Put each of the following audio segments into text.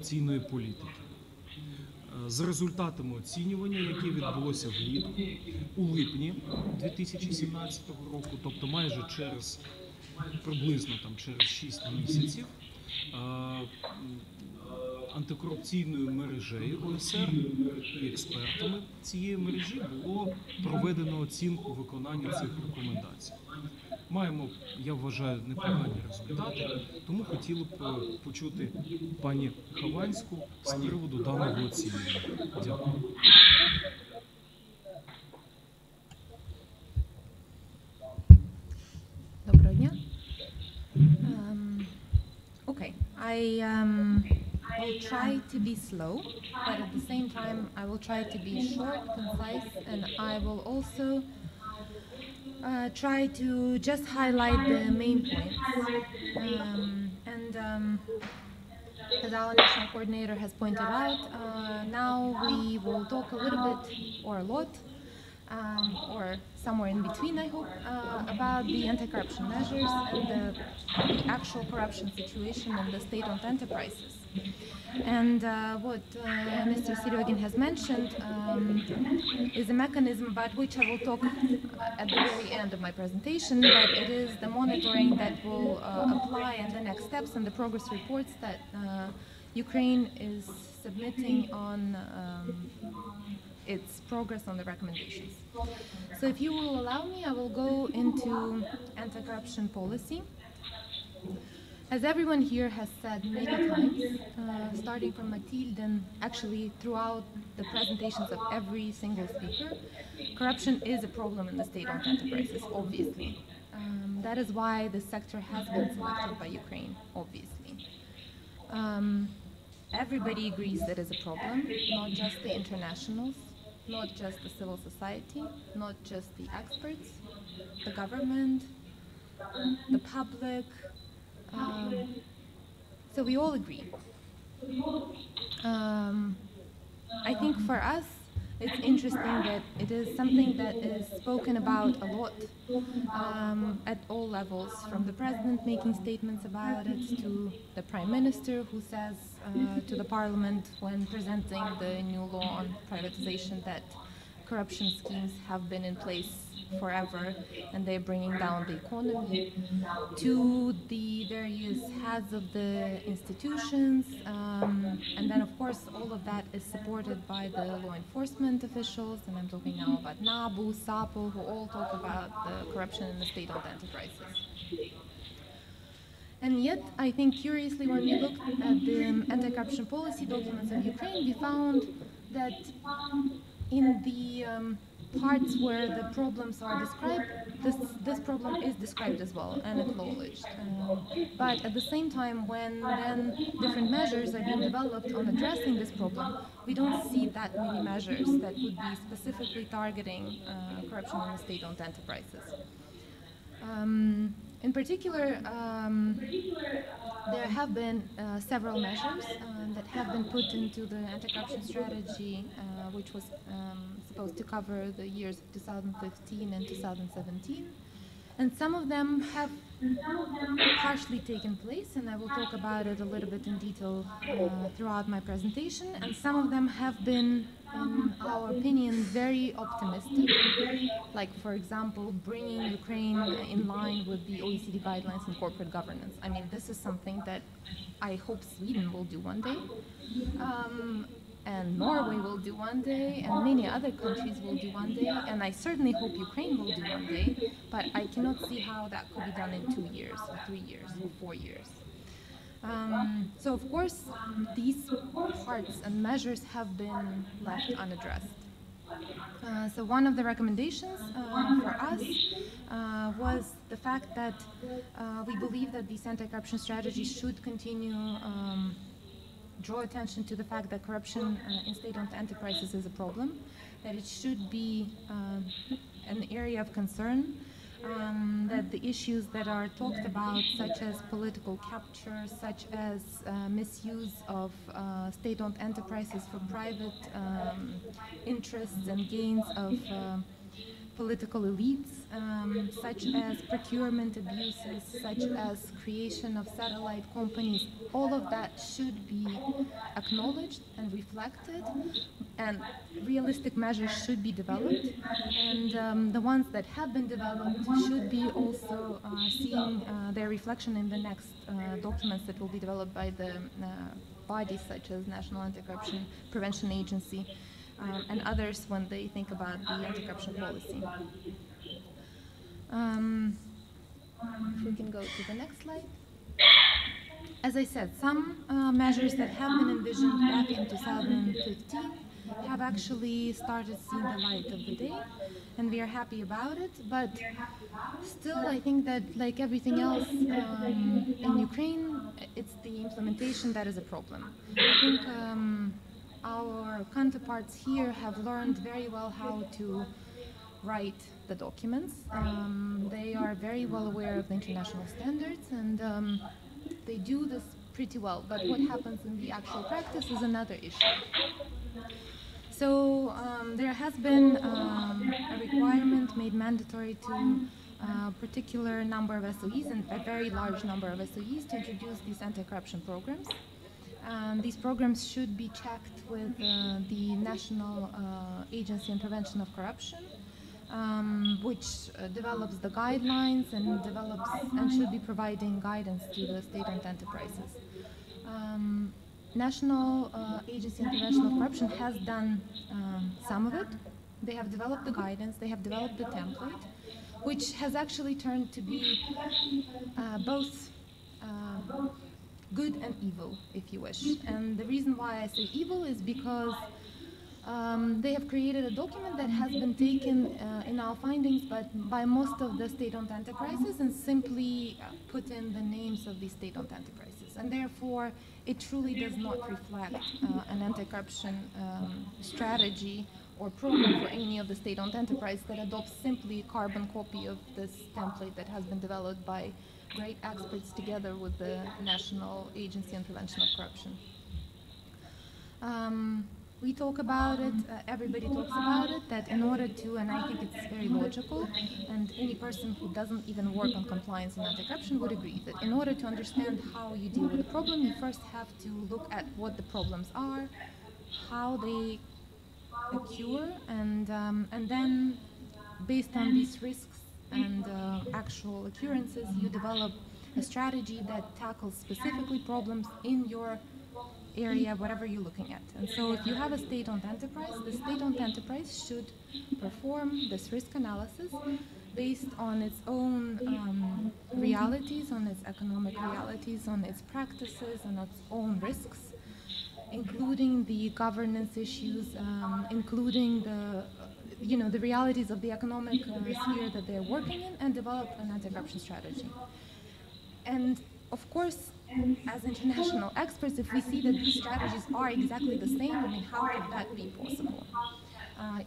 антикорупційної політики. За результатами оцінювання, яке відбулося у липні 2017 року, тобто майже приблизно через 6 місяців, антикорупційною мережею ОСР і експертами цієї мережі було проведено оцінку виконання цих рекомендацій. Маємо, я вважаю, непогані результати, тому хотіли б почути пані Хованську з приводу даного оцінювання. Дякую. Доброго дня. Okay, I will try to be slow, but at the same time I will try to be short, concise, and I will also try to just highlight the main points. As our national coordinator has pointed out, now we will talk a little bit or a lot, or somewhere in between, I hope, about the anti-corruption measures and the actual corruption situation in the state-owned enterprises. And what Mr. Siryogin has mentioned is a mechanism about which I will talk at the very end of my presentation, but it is the monitoring that will apply and the next steps and the progress reports that Ukraine is submitting on its progress on the recommendations. So if you will allow me, I will go into anti-corruption policy. As everyone here has said many times, starting from Mathilde and actually throughout the presentations of every single speaker, corruption is a problem in the state-owned enterprises, obviously. That is why this sector has been selected by Ukraine, obviously. Everybody agrees that is a problem, not just the internationals, not just the civil society, not just the experts, the government, the public. So we all agree. I think for us, it's interesting that it is something that is spoken about a lot at all levels, from the president making statements about it to the prime minister who says to the parliament when presenting the new law on privatization that corruption schemes have been in place forever and they're bringing down the economy, to the various heads of the institutions, and then of course all of that is supported by the law enforcement officials, and I'm talking now about NABU, SAPO, who all talk about the corruption in the state-owned enterprises. And yet, I think curiously, when we looked at the anti-corruption policy documents of Ukraine, we found that in the parts where the problems are described, this problem is described as well and acknowledged. But at the same time, when then different measures are being developed on addressing this problem, we don't see that many measures that would be specifically targeting corruption in the state-owned enterprises. In particular, there have been several measures that have been put into the anti-corruption strategy, which was supposed to cover the years of 2015 and 2017. And some of them have partially taken place, and I will talk about it a little bit in detail throughout my presentation. And some of them have been, in our opinion, very optimistic, like, for example, bringing Ukraine in line with the OECD guidelines in corporate governance. I mean, this is something that I hope Sweden will do one day. And Norway will do one day, and many other countries will do one day, and I certainly hope Ukraine will do one day, but I cannot see how that could be done in 2 years, or 3 years, or 4 years. So of course, these parts and measures have been left unaddressed. So one of the recommendations for us was the fact that we believe that these anti-corruption strategies should continue draw attention to the fact that corruption in state-owned enterprises is a problem, that it should be an area of concern, that the issues that are talked about, such as political capture, such as misuse of state-owned enterprises for private interests and gains of political elites, such as procurement abuses, such as creation of satellite companies, all of that should be a acknowledged and reflected, and realistic measures should be developed, and the ones that have been developed should be also seeing their reflection in the next documents that will be developed by the bodies such as National Anti-Corruption Prevention Agency and others when they think about the anti-corruption policy. If we can go to the next slide. As I said, some measures that have been envisioned back in 2015 have actually started seeing the light of the day, and we are happy about it, but still I think that, like everything else in Ukraine, it's the implementation that is a problem. I think our counterparts here have learned very well how to write the documents. They are very well aware of the international standards, and they do this pretty well, but what happens in the actual practice is another issue. So there has been a requirement made mandatory to a particular number of SOEs, and a very large number of SOEs, to introduce these anti-corruption programs. These programs should be checked with the National Agency on Prevention of Corruption, which develops the guidelines and should be providing guidance to the state-owned enterprises. National Agency on Prevention of Corruption has done some of it. They have developed the guidance, they have developed the template, which has actually turned to be both good and evil, if you wish. And the reason why I say evil is because they have created a document that has been taken in our findings by most of the state-owned enterprises and simply put in the names of these state-owned enterprises. And therefore, it truly does not reflect an anti-corruption strategy or program for any of the state-owned enterprise that adopts simply a carbon copy of this template that has been developed by great experts together with the National Agency on Prevention of Corruption. We talk about it, everybody talks about it, that in order to, and I think it's very logical, and any person who doesn't even work on compliance and anti-corruption would agree, that in order to understand how you deal with a problem, you first have to look at what the problems are, how they occur, and then based on these risks and actual occurrences, you develop a strategy that tackles specifically problems in your area, whatever you're looking at. And so if you have a state-owned enterprise, the state-owned enterprise should perform this risk analysis based on its own realities, on its economic realities, on its practices, on its own risks, including the governance issues, including the realities of the economic sphere that they're working in, and develop an anti-corruption strategy. And of course, as international experts, if we see that these strategies are exactly the same, I mean, how could that be possible?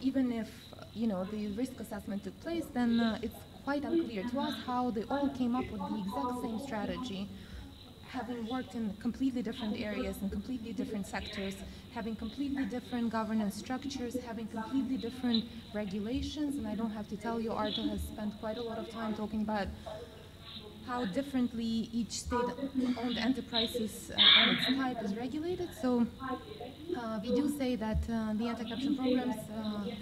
Even if, the risk assessment took place, then it's quite unclear to us how they all came up with the exact same strategy, having worked in completely different areas and completely different sectors, having completely different governance structures, having completely different regulations. And I don't have to tell you, Arto has spent quite a lot of time talking about how differently each state-owned enterprises and its type is regulated. So we do say that the anti-corruption programs,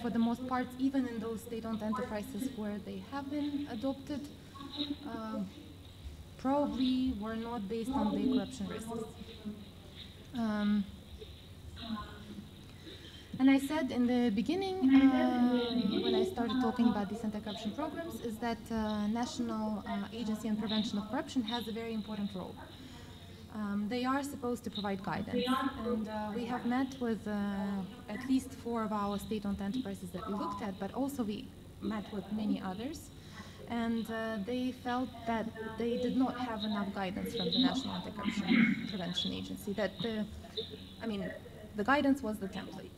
for the most part, even in those state-owned enterprises where they have been adopted, probably were not based on the corruption risks. And I said in the beginning, when I started talking about these anti-corruption programs, is that National Agency on Prevention of Corruption has a very important role. They are supposed to provide guidance, and we have met with at least 4 of our state-owned enterprises that we looked at, but also we met with many others, and they felt that they did not have enough guidance from the National Anti-Corruption Prevention Agency, that the guidance was the template.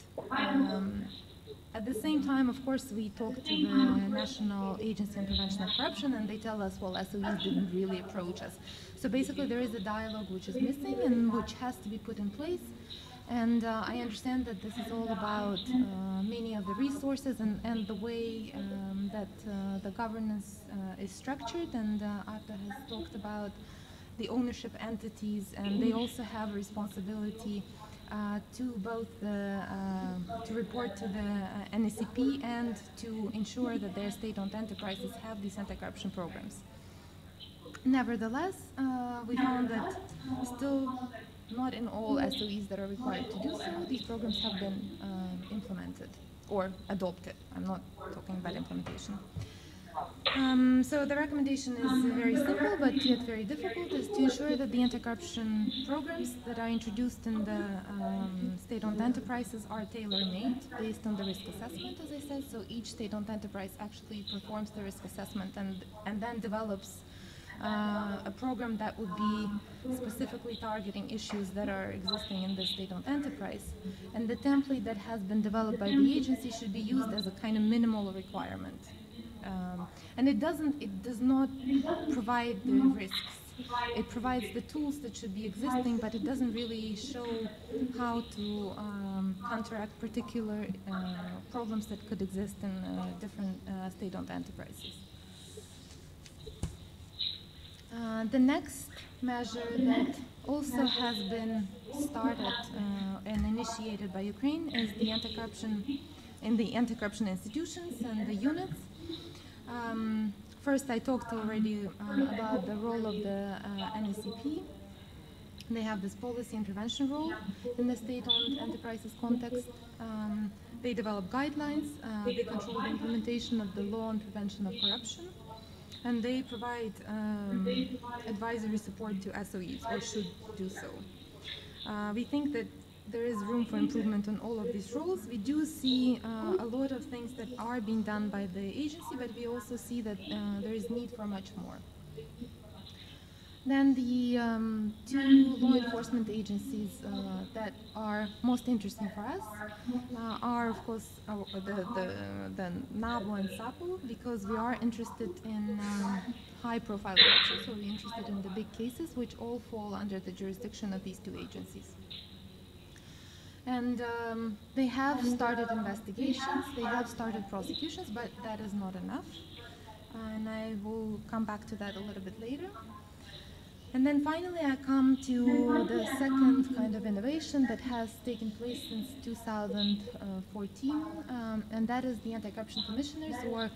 At the same time, of course, we talked to the National Agency on Prevention of Corruption, and they tell us, well, SOEs didn't really approach us. So basically, there is a dialogue which is missing and which has to be put in place. And I understand that this is all about many of the resources and the way that the governance is structured. And Arta has talked about the ownership entities, and they also have a responsibility to both to report to the NACP and to ensure that their state-owned enterprises have these anti-corruption programs. Nevertheless, we found that still not in all SOEs that are required to do so, these programs have been implemented or adopted. I'm not talking about implementation. So the recommendation is very simple but yet very difficult, is to ensure that the anti-corruption programs that are introduced in the state-owned enterprises are tailor-made based on the risk assessment, as I said. So each state-owned enterprise actually performs the risk assessment and then develops a program that would be specifically targeting issues that are existing in the state-owned enterprise. And the template that has been developed by the agency should be used as a kind of minimal requirement. And it does not provide the risks. It provides the tools that should be existing, but it doesn't really show how to counteract particular problems that could exist in different state-owned enterprises. The next measure that also has been started and initiated by Ukraine is the anti-corruption in the anti-corruption institutions and the units. First, I talked already about the role of the NACP. They have this policy intervention role in the state-owned enterprises context. They develop guidelines, they control the implementation of the law on prevention of corruption, and they provide advisory support to SOEs, or should do so. We think that there is room for improvement on all of these roles. We do see a lot of things that are being done by the agency, but we also see that there is need for much more. Then the two law enforcement agencies that are most interesting for us are, of course, the NABU and SAPU, because we are interested in high-profile cases, so we're interested in the big cases, which all fall under the jurisdiction of these two agencies. And they have started investigations, they have started prosecutions, but that is not enough. And I will come back to that a little bit later. And then finally I come to the second kind of innovation that has taken place since 2014, and that is the anti-corruption commissioners, or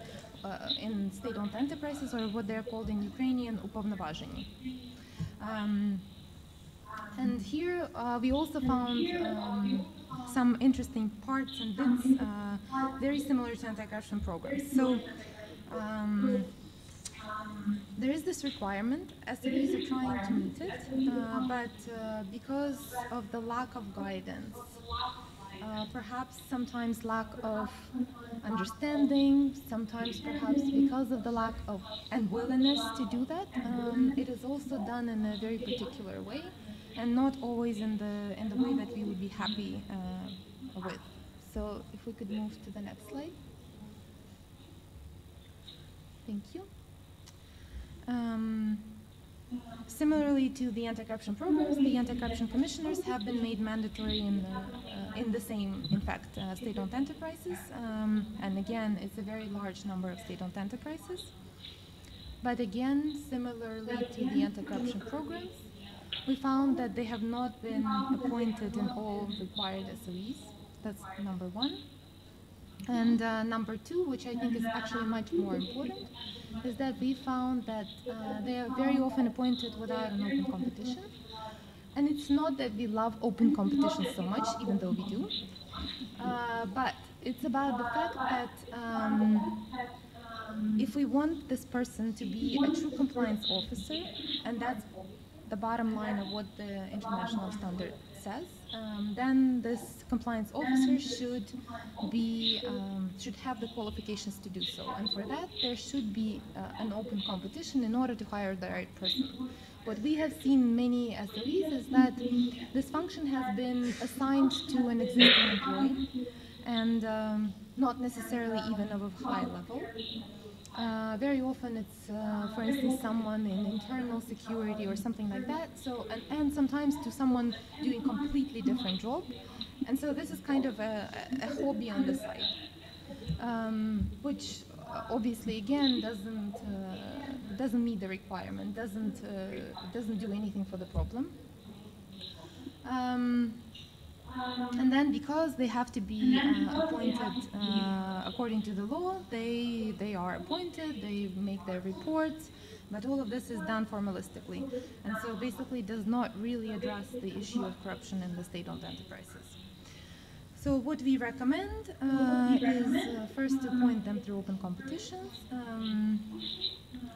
in state-owned enterprises, or what they're called in Ukrainian upovnovazheni. And here we also found some interesting parts and bits very similar to anti-corruption programs. So there is this requirement, SOEs are trying to meet it, but because of the lack of guidance, perhaps sometimes lack of understanding, sometimes perhaps because of the lack of and willingness to do that, it is also done in a very particular way, and not always in the way that we would be happy with. So if we could move to the next slide. Thank you. Similarly to the anti-corruption programs, the anti-corruption commissioners have been made mandatory in the same, in fact, state-owned enterprises. And again, it's a very large number of state-owned enterprises. But again, similarly to the anti-corruption programs, we found that they have not been appointed in all required SOEs. That's number one. And number two, which I think is actually much more important, is that we found that they are very often appointed without an open competition. And it's not that we love open competition so much, even though we do, but it's about the fact that if we want this person to be a true compliance officer, and that's the bottom line of what the international standard says, then this compliance officer should have the qualifications to do so. And for that, there should be an open competition in order to hire the right person. What we have seen in many SOEs is that this function has been assigned to an existing employee, and not necessarily even of a high level. Very often it's, for instance, someone in internal security or something like that. So, and sometimes to someone doing completely different job. And so this is kind of a hobby on the side, which obviously again doesn't meet the requirement, doesn't do anything for the problem. And then because they have to be appointed according to the law, they are appointed, they make their reports, but all of this is done formalistically. And so basically does not really address the issue of corruption in the state-owned enterprises. So what we recommend is first to appoint them through open competitions.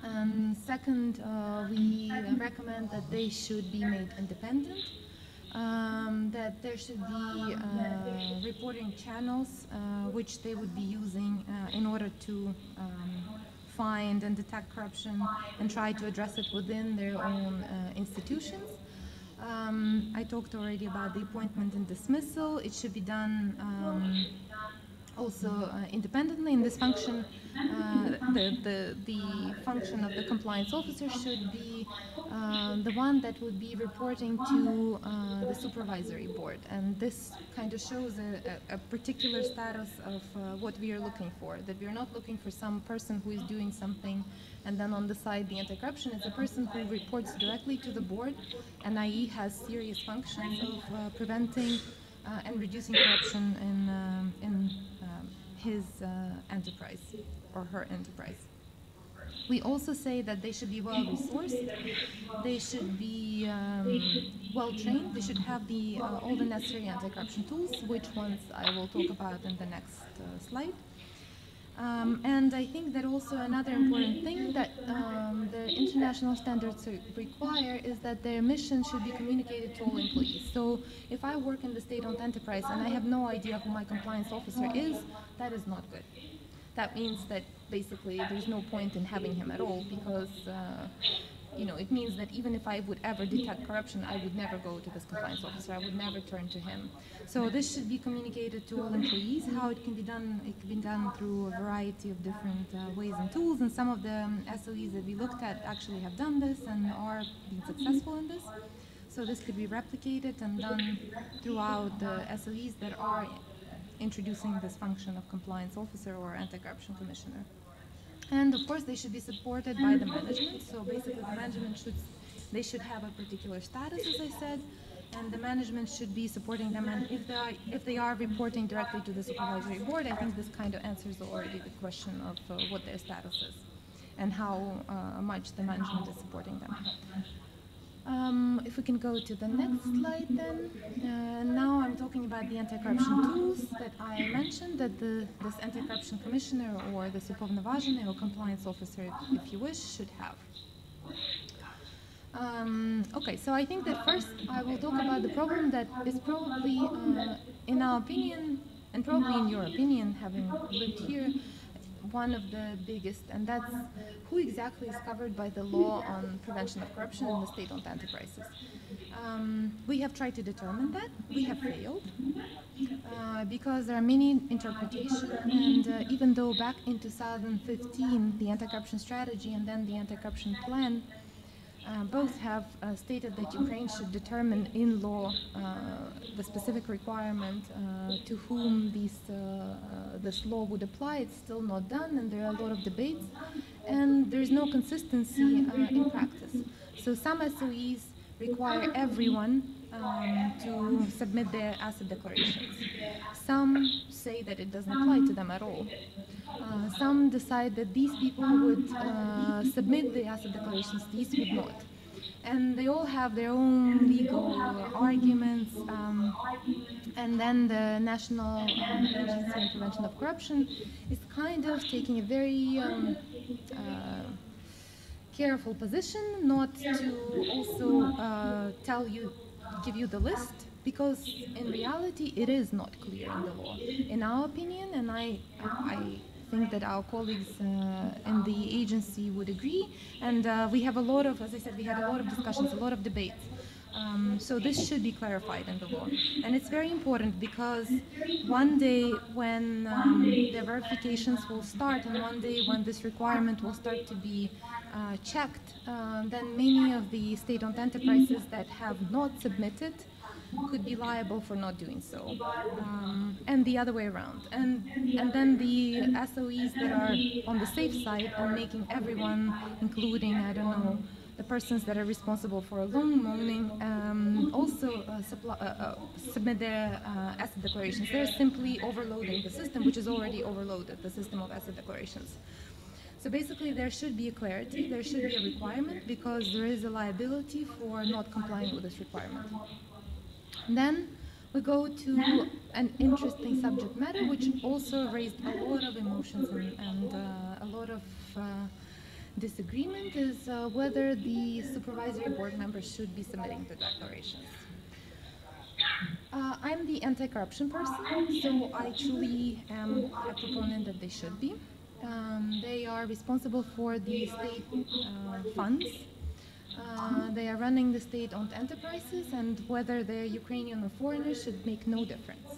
And second, we recommend that they should be made independent. That there should be reporting channels which they would be using in order to find and detect corruption and try to address it within their own institutions. I talked already about the appointment and dismissal. It should be done also independently. In this function, the function of the compliance officer should be the one that would be reporting to the supervisory board, and this kind of shows a particular status of what we are looking for, that we are not looking for some person who is doing something and then on the side the anti-corruption is a person who reports directly to the board and i.e. has serious functions of preventing and reducing corruption in his enterprise or her enterprise. We also say that they should be well-resourced, they should be well-trained, they should have all the necessary anti-corruption tools, which ones I will talk about in the next slide. And I think that also another important thing that the international standards require is that their mission should be communicated to all employees. So if I work in the state-owned enterprise and I have no idea who my compliance officer is, that is not good. That means that basically there's no point in having him at all, because it means that even if I would ever detect corruption, I would never go to this compliance officer, I would never turn to him. So this should be communicated to all employees. How it can be done, it can be done through a variety of different ways and tools, and some of the SOEs that we looked at actually have done this and are being successful in this. So this could be replicated and done throughout the SOEs that are introducing this function of compliance officer or anti-corruption commissioner. And of course, they should be supported by the management. So basically, the management should have a particular status, as I said, and the management should be supporting them. And if they are reporting directly to the supervisory board, I think this kind of answers already the question of what their status is and how much the management is supporting them. If we can go to the next slide then. Now I'm talking about the anti-corruption tools that I mentioned that this anti-corruption commissioner or the supervisor or compliance officer, if you wish, should have. Okay, so I think that first I will talk about the problem that is probably, in our opinion, and probably in your opinion, having lived here, one of the biggest, and that's who exactly is covered by the law on prevention of corruption in the state-owned enterprises. We have tried to determine that. We have failed because there are many interpretations, and even though back in 2015 the anti-corruption strategy and then the anti-corruption plan both have stated that Ukraine should determine in law the specific requirement to whom this law would apply. It's still not done, and there are a lot of debates, and there is no consistency in practice. So some SOEs require everyone to submit their asset declarations. Some say that it doesn't apply to them at all. Some decide that these people would submit the asset declarations, these would not. And they all have their own legal arguments. And then the National Agency on Prevention of Corruption is kind of taking a very careful position not to also give you the list, because in reality it is not clear in the law. In our opinion, and I think that our colleagues in the agency would agree, and we have a lot of, as I said, we had a lot of discussions, a lot of debates. So this should be clarified in the law. And it's very important because one day when the verifications will start, and one day when this requirement will start to be checked, then many of the state-owned enterprises that have not submitted could be liable for not doing so, and the other way around. And then the SOEs that are on the safe side and making everyone, including, I don't know, the persons that are responsible for loan loaning also submit their asset declarations. They're simply overloading the system, which is already overloaded, the system of asset declarations. So basically there should be a clarity, there should be a requirement, because there is a liability for not complying with this requirement. Then we go to an interesting subject matter, which also raised a lot of emotions and a lot of disagreement, is whether the supervisory board members should be submitting the declarations. I'm the anti-corruption person, so I truly am a proponent that they should be. They are responsible for the state funds. They are running the state-owned enterprises, and whether they're Ukrainian or foreigners should make no difference.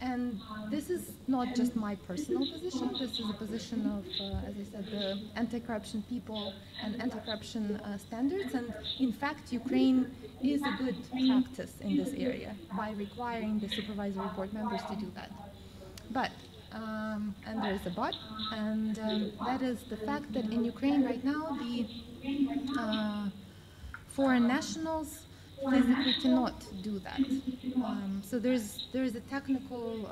And this is not just my personal position, this is a position of, as I said, the anti-corruption people and anti-corruption standards. And in fact, Ukraine is a good practice in this area by requiring the supervisory board members to do that. But, and there is a but, and that is the fact that in Ukraine right now, the foreign nationals physically cannot do that. So there is a technical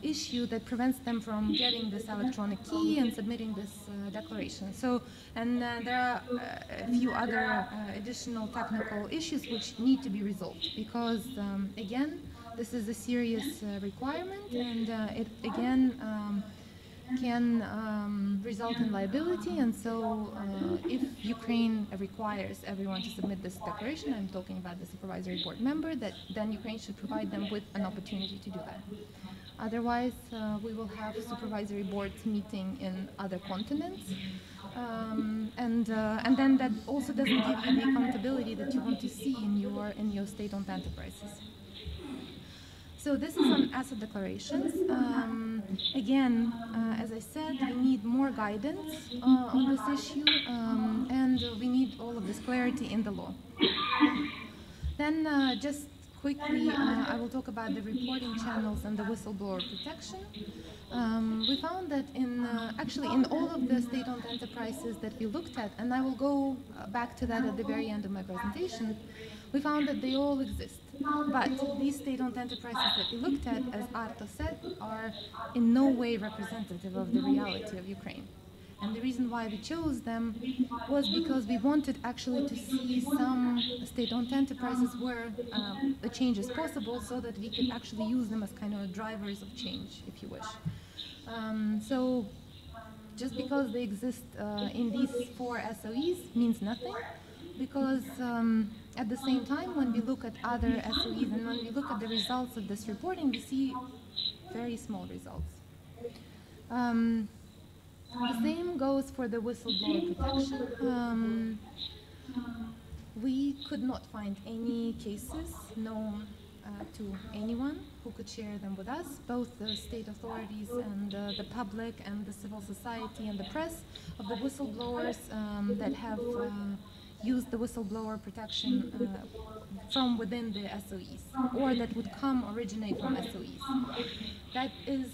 issue that prevents them from getting this electronic key and submitting this declaration. So, and there are a few other additional technical issues which need to be resolved, because again, this is a serious requirement, and it again can result in liability. And so if Ukraine requires everyone to submit this declaration, I'm talking about the supervisory board member, that then Ukraine should provide them with an opportunity to do that. Otherwise, we will have supervisory boards meeting in other continents, and then that also doesn't give you the accountability that you want to see in your state-owned enterprises. So this is on asset declarations. Again, as I said, we need more guidance on this issue, and we need all of this clarity in the law. Then just quickly, I will talk about the reporting channels and the whistleblower protection. We found that actually in all of the state-owned enterprises that we looked at, and I will go back to that at the very end of my presentation, we found that they all exist. But these state-owned enterprises that we looked at, as Arto said, are in no way representative of the reality of Ukraine. And the reason why we chose them was because we wanted actually to see some state-owned enterprises where the change is possible, so that we could actually use them as kind of drivers of change, if you wish. So just because they exist in these 4 SOEs means nothing, because at the same time, when we look at other SOEs and when we look at the results of this reporting, we see very small results. The same goes for the whistleblower protection. We could not find any cases known to anyone who could share them with us, both the state authorities and the public and the civil society and the press, of the whistleblowers that have used the whistleblower protection from within the SOEs, or that would originate from SOEs. That is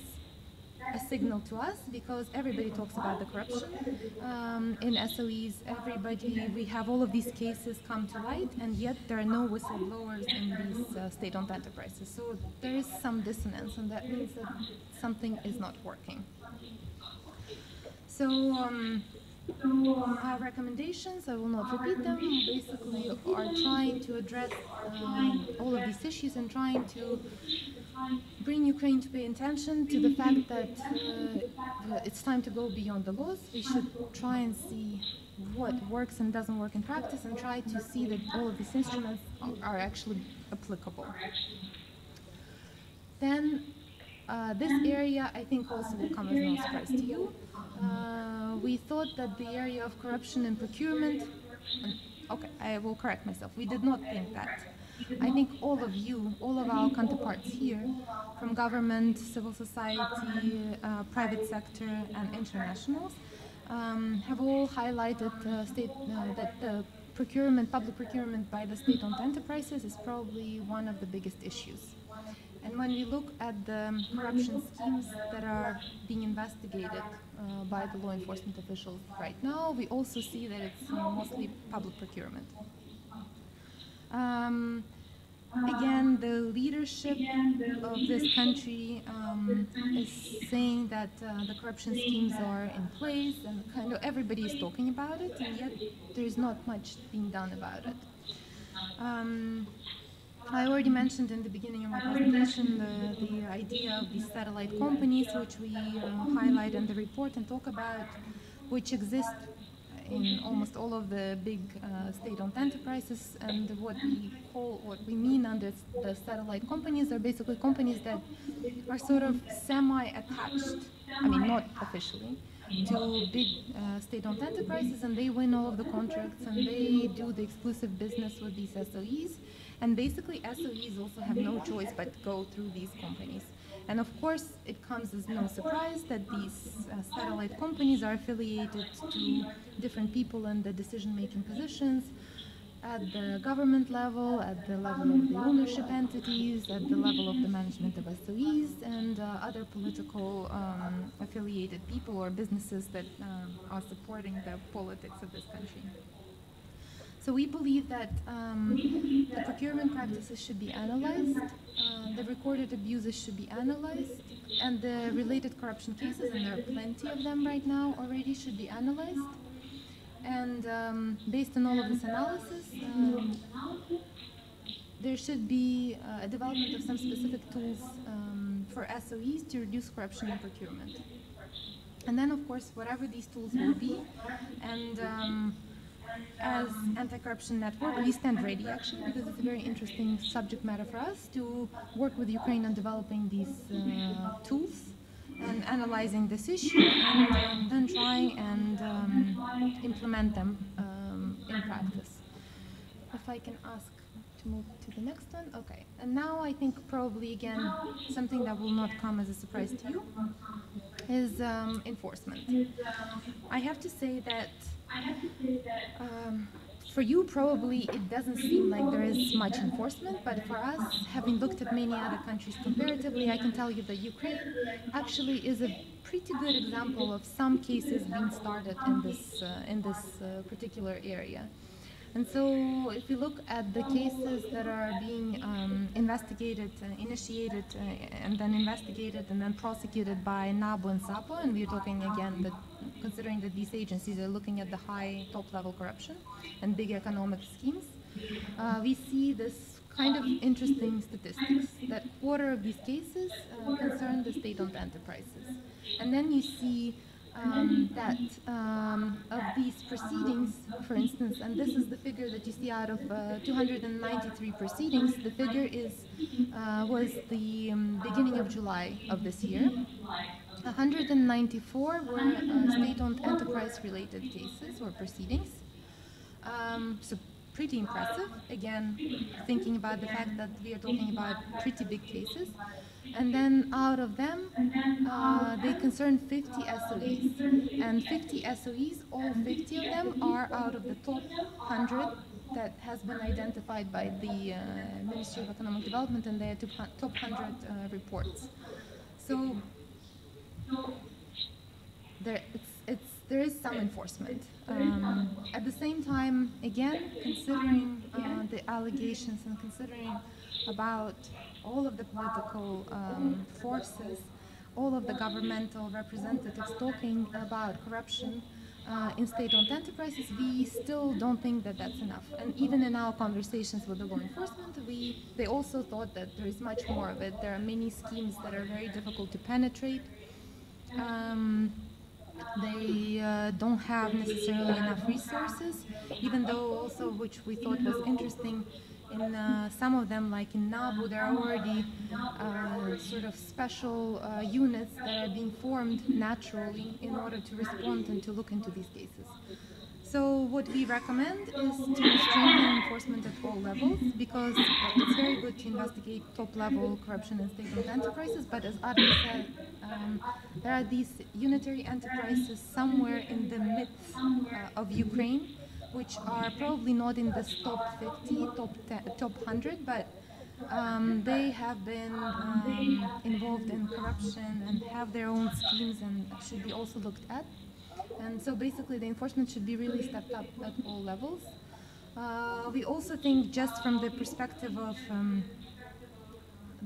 a signal to us, because everybody talks about the corruption in SOEs. We have all of these cases come to light, and yet there are no whistleblowers in these state-owned enterprises. So there is some dissonance, and that means that something is not working. So our recommendations, I will not repeat them, basically are trying to address all of these issues and trying to bring Ukraine to pay attention to the fact that it's time to go beyond the laws. We should try and see what works and doesn't work in practice, and try to see that all of these instruments are actually applicable. Then this area, I think, also will come as no surprise to you. We thought that the area of corruption in procurement, okay, I will correct myself, we did not think that. I think all of you, all of our counterparts here, from government, civil society, private sector, and internationals, have all highlighted that the public procurement by the state-owned enterprises is probably one of the biggest issues. And when we look at the corruption schemes that are being investigated by the law enforcement officials right now, we also see that it's mostly public procurement. Again, the leadership of this country is saying that the corruption schemes are in place, and kind of everybody is talking about it, and yet there is not much being done about it. I already mentioned in the beginning of my presentation the idea of these satellite companies, which we highlight in the report and talk about, which exist in almost all of the big state-owned enterprises. And what we mean under the satellite companies are basically companies that are sort of semi-attached, I mean not officially, to big state-owned enterprises, and they win all of the contracts and they do the exclusive business with these SOEs. And basically SOEs also have no choice but to go through these companies. And of course, it comes as no surprise that these satellite companies are affiliated to different people in the decision-making positions at the government level, at the level of the ownership entities, at the level of the management of SOEs, and other political affiliated people or businesses that are supporting the politics of this country. So we believe that the procurement practices should be analyzed, the recorded abuses should be analyzed, and the related corruption cases, and there are plenty of them right now already, should be analyzed. And based on all of this analysis, there should be a development of some specific tools for SOEs to reduce corruption in procurement. And then, of course, whatever these tools will be, and as Anti-Corruption Network, we stand ready actually, because it's a very interesting subject matter for us to work with Ukraine on developing these tools and analyzing this issue, and then try and implement them in practice. If I can ask to move to the next one. Okay, and now I think probably again something that will not come as a surprise to you is enforcement. I have to say that for you probably it doesn't seem like there is much enforcement, but for us, having looked at many other countries comparatively, I can tell you that Ukraine actually is a pretty good example of some cases being started in this particular area. And so if you look at the cases that are being investigated, initiated, and then investigated and then prosecuted by NABU and SAPO, and we're talking again that considering that these agencies are looking at the high top-level corruption and big economic schemes, we see this kind of interesting statistics, that quarter of these cases concern the state-owned enterprises. And then you see that of these proceedings, for instance, and this is the figure that you see out of 293 proceedings, the figure was the beginning of July of this year. 194 were state-owned enterprise-related cases or proceedings. So pretty impressive, again, thinking about the fact that we are talking about pretty big cases. And then out of them, they concern 50 SOEs. And 50 SOEs, all 50 of them are out of the top 100 that has been identified by the Ministry of Economic Development in their top 100 reports. So there is some enforcement. At the same time, again, considering the allegations and considering about all of the political forces, all of the governmental representatives talking about corruption in state-owned enterprises, we still don't think that that's enough. And even in our conversations with the law enforcement, they also thought that there is much more of it. There are many schemes that are very difficult to penetrate. They don't have necessarily enough resources, even though also, which we thought was interesting, in some of them, like in NABU, there are already sort of special units that are being formed naturally in order to respond and to look into these cases. So what we recommend is to strengthen enforcement at all levels, because it's very good to investigate top-level corruption in state-owned enterprises, but as Adam said, there are these unitary enterprises somewhere in the midst of Ukraine, which are probably not in this top 50, top 100, but they have been involved in corruption and have their own schemes and should be also looked at. And so basically the enforcement should be really stepped up at all levels. We also think, just from the perspective of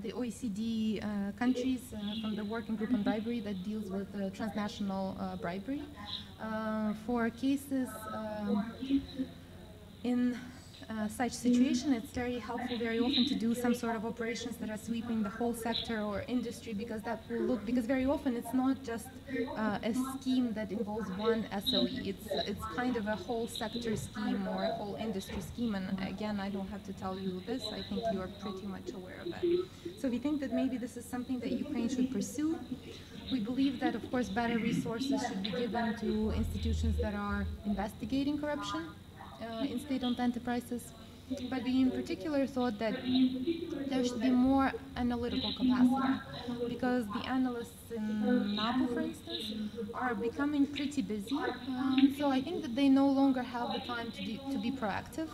the OECD countries, from the working group on bribery that deals with transnational bribery, for cases in such situation, it's very helpful very often to do some sort of operations that are sweeping the whole sector or industry, because that will look, because very often it's not just a scheme that involves one SOE, it's kind of a whole sector scheme or a whole industry scheme, and again, I don't have to tell you this, I think you are pretty much aware of it. So we think that maybe this is something that Ukraine should pursue. We believe that, of course, better resources should be given to institutions that are investigating corruption in state-owned enterprises, but we in particular thought that there should be more analytical capacity, because the analysts in NAPO, for instance, are becoming pretty busy, so I think that they no longer have the time to be proactive.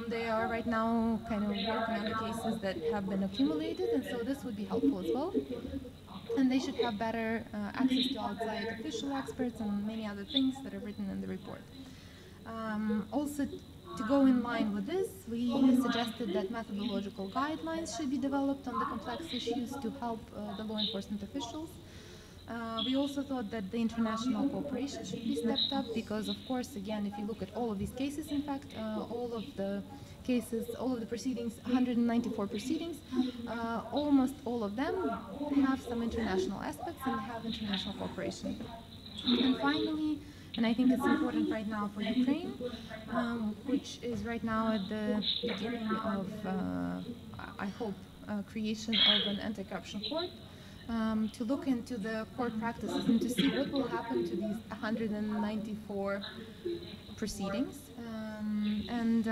They are right now kind of working on the cases that have been accumulated, and so this would be helpful as well. And they should have better access to outside official experts and many other things that are written in the report. Also, to go in line with this, we suggested that methodological guidelines should be developed on the complex issues to help the law enforcement officials. We also thought that the international cooperation should be stepped up, because, of course, again, if you look at all of these cases, in fact, all of the cases, all of the proceedings, 194 proceedings, almost all of them have some international aspects and have international cooperation. And finally, and I think it's important right now for Ukraine, which is right now at the beginning of, I hope, creation of an anti-corruption court, to look into the court practices and to see what will happen to these 194 proceedings, and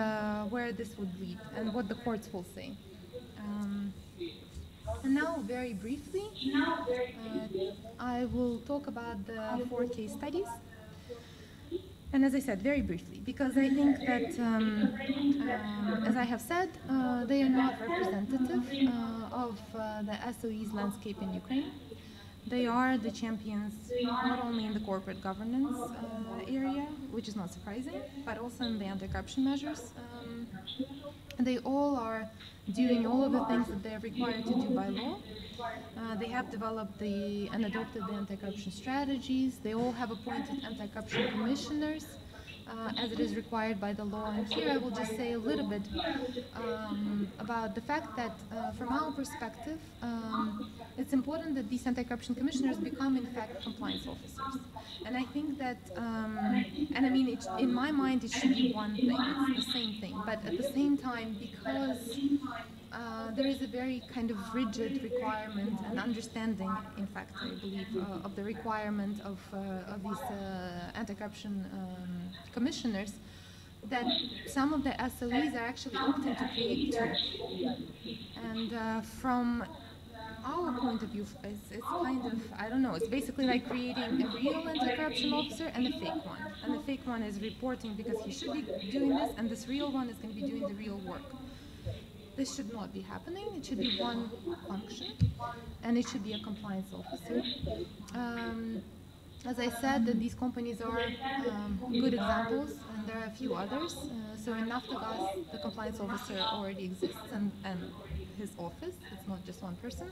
where this would lead and what the courts will say. And now, very briefly, I will talk about the 4 case studies. And as I said, very briefly, because I think that, as I have said, they are not representative of the SOE's landscape in Ukraine. They are the champions not only in the corporate governance area, which is not surprising, but also in the anti-corruption measures. They all are doing all of the things that they are required to do by law. They have developed and adopted the anti-corruption strategies. They all have appointed anti-corruption commissioners, as it is required by the law. And here I will just say a little bit about the fact that, from our perspective, it's important that these anti-corruption commissioners become, in fact, compliance officers. And I think that, and I mean, in my mind, it should be one thing, it's the same thing. But at the same time, because there is a very kind of rigid requirement and understanding, in fact, I believe, of the requirement of these anti-corruption commissioners, that some of the SOEs are actually opting to create 2. And from our point of view, it's kind of, I don't know, it's basically like creating a real anti-corruption officer and a fake one. And the fake one is reporting because he should be doing this, and this real one is going to be doing the real work. This should not be happening. It should be one function, and it should be a compliance officer. As I said, that these companies are good examples, and there are a few others. So in Naftogaz, the compliance officer already exists, and his office. It's not just one person.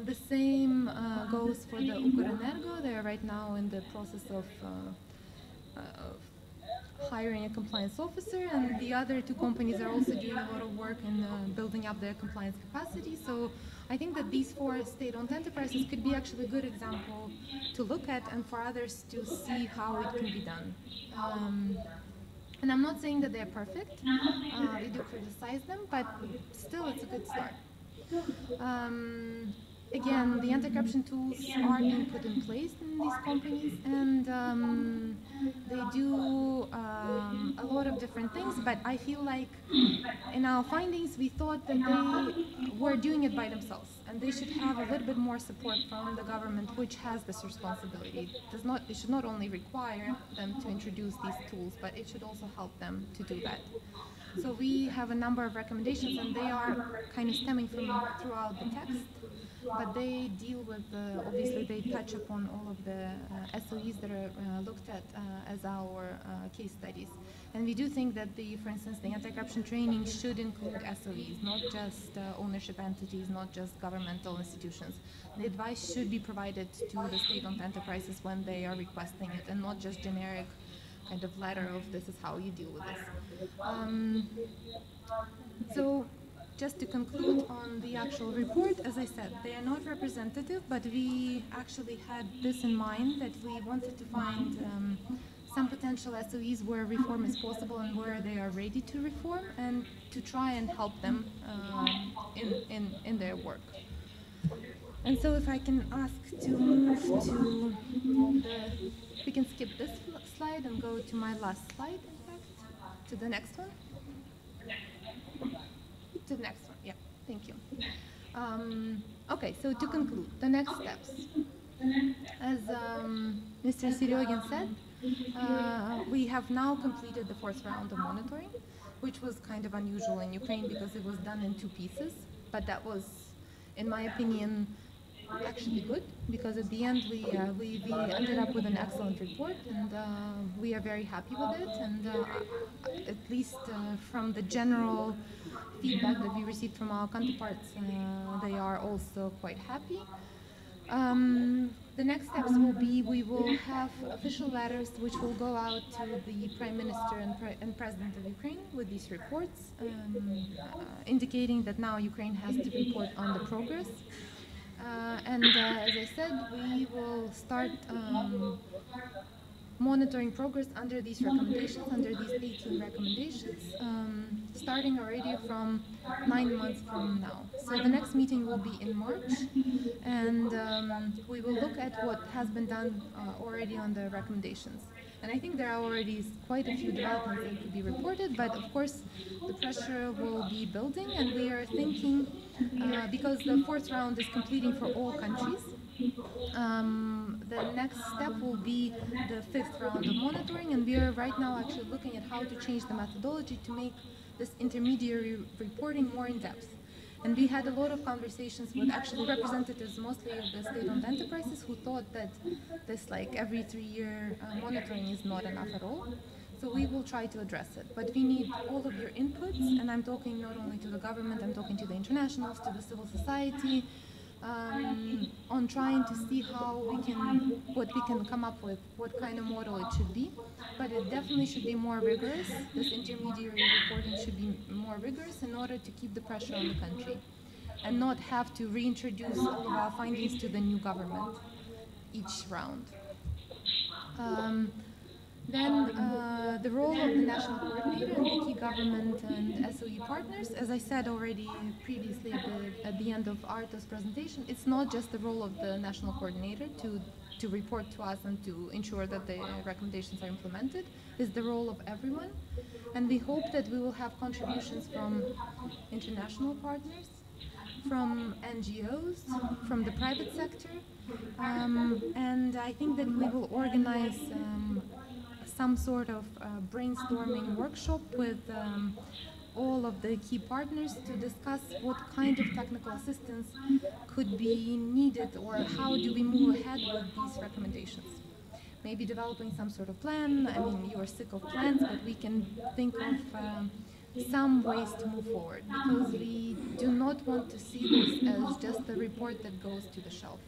The same goes for the Ukrenergo. They are right now in the process of hiring a compliance officer, and the other 2 companies are also doing a lot of work in building up their compliance capacity. So I think that these 4 state-owned enterprises could be actually a good example to look at, and for others to see how it can be done. And I'm not saying that they're perfect. We do criticize them, but still it's a good start. again, the anti-corruption tools are being put in place in these companies, and they do a lot of different things, but I feel like in our findings we thought that they were doing it by themselves, and they should have a little bit more support from the government, which has this responsibility. It should not only require them to introduce these tools, but it should also help them to do that. So we have a number of recommendations, and they are kind of stemming from throughout the text, but they deal with, obviously they touch upon all of the SOEs that are looked at as our case studies. And we do think that, for instance, the anti-corruption training should include SOEs, not just ownership entities, not just governmental institutions. The advice should be provided to the state-owned enterprises when they are requesting it, and not just generic kind of letter of this is how you deal with this. So just to conclude on the actual report, as I said, they are not representative, but we actually had this in mind, that we wanted to find some potential SOEs where reform is possible and where they are ready to reform, and to try and help them in their work. And so if I can ask to move to we can skip this slide and go to my last slide, in fact, to the next one. To the next one, yeah, thank you. Okay, so to conclude, the next steps. As Mr. Serogin said, we have now completed the 4th round of monitoring, which was kind of unusual in Ukraine because it was done in 2 pieces, but that was, in my opinion, actually good, because at the end we ended up with an excellent report, and we are very happy with it, and at least from the general feedback that we received from our counterparts, they are also quite happy. The next steps will be, we will have official letters which will go out to the Prime Minister and President of Ukraine with these reports, indicating that now Ukraine has to report on the progress. And as I said, we will start monitoring progress under these recommendations, under these 18 recommendations, starting already from 9 months from now. So the next meeting will be in March, and we will look at what has been done already on the recommendations. And I think there are already quite a few developments that could be reported, but of course the pressure will be building, and we are thinking, because the 4th round is completing for all countries, the next step will be the 5th round of monitoring, and we are right now actually looking at how to change the methodology to make this intermediary reporting more in-depth. And we had a lot of conversations with actually representatives, mostly of the state-owned enterprises, who thought that this like every 3-year monitoring is not enough at all. So we will try to address it. But we need all of your inputs, and I'm talking not only to the government, I'm talking to the internationals, to the civil society, on trying to see how what we can come up with, what kind of model it should be. But it definitely should be more rigorous. This intermediary reporting should be more rigorous in order to keep the pressure on the country, and not have to reintroduce all of our findings to the new government each round. Then the role of the national coordinator and the key government and SOE partners, as I said already previously at the end of Arto's presentation, it's not just the role of the national coordinator to report to us and to ensure that the recommendations are implemented. It's the role of everyone, and we hope that we will have contributions from international partners, from NGOs, from the private sector, and I think that we will organize some sort of brainstorming workshop with all of the key partners to discuss what kind of technical assistance could be needed, or how do we move ahead with these recommendations. Maybe developing some sort of plan. I mean, you are sick of plans, but we can think of some ways to move forward, because we do not want to see this as just a report that goes to the shelf.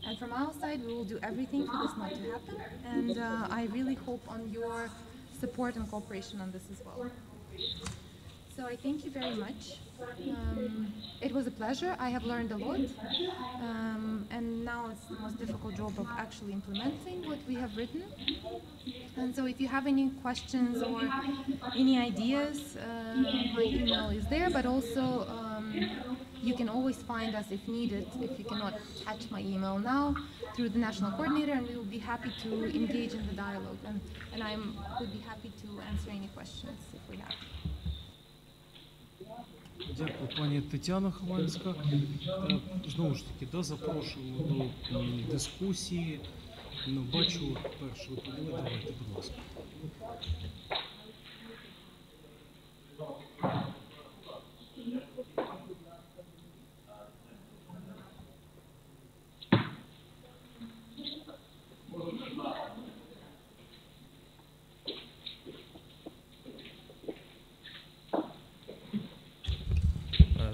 And from our side, we will do everything for this not to happen, and I really hope on your support and cooperation on this as well. So I thank you very much. It was a pleasure. I have learned a lot, and now it's the most difficult job of actually implementing what we have written. And so if you have any questions or any ideas, my email is there, but also You can always find us if needed, if you cannot catch my email now, through the national coordinator, and we will be happy to engage in the dialogue. And I would be happy to answer any questions if we have. Дякую, пані Тетяна Хованська. Знову ж таки, запрошуємо до дискусії. Бачу першу відповідь. Давайте, будь ласка.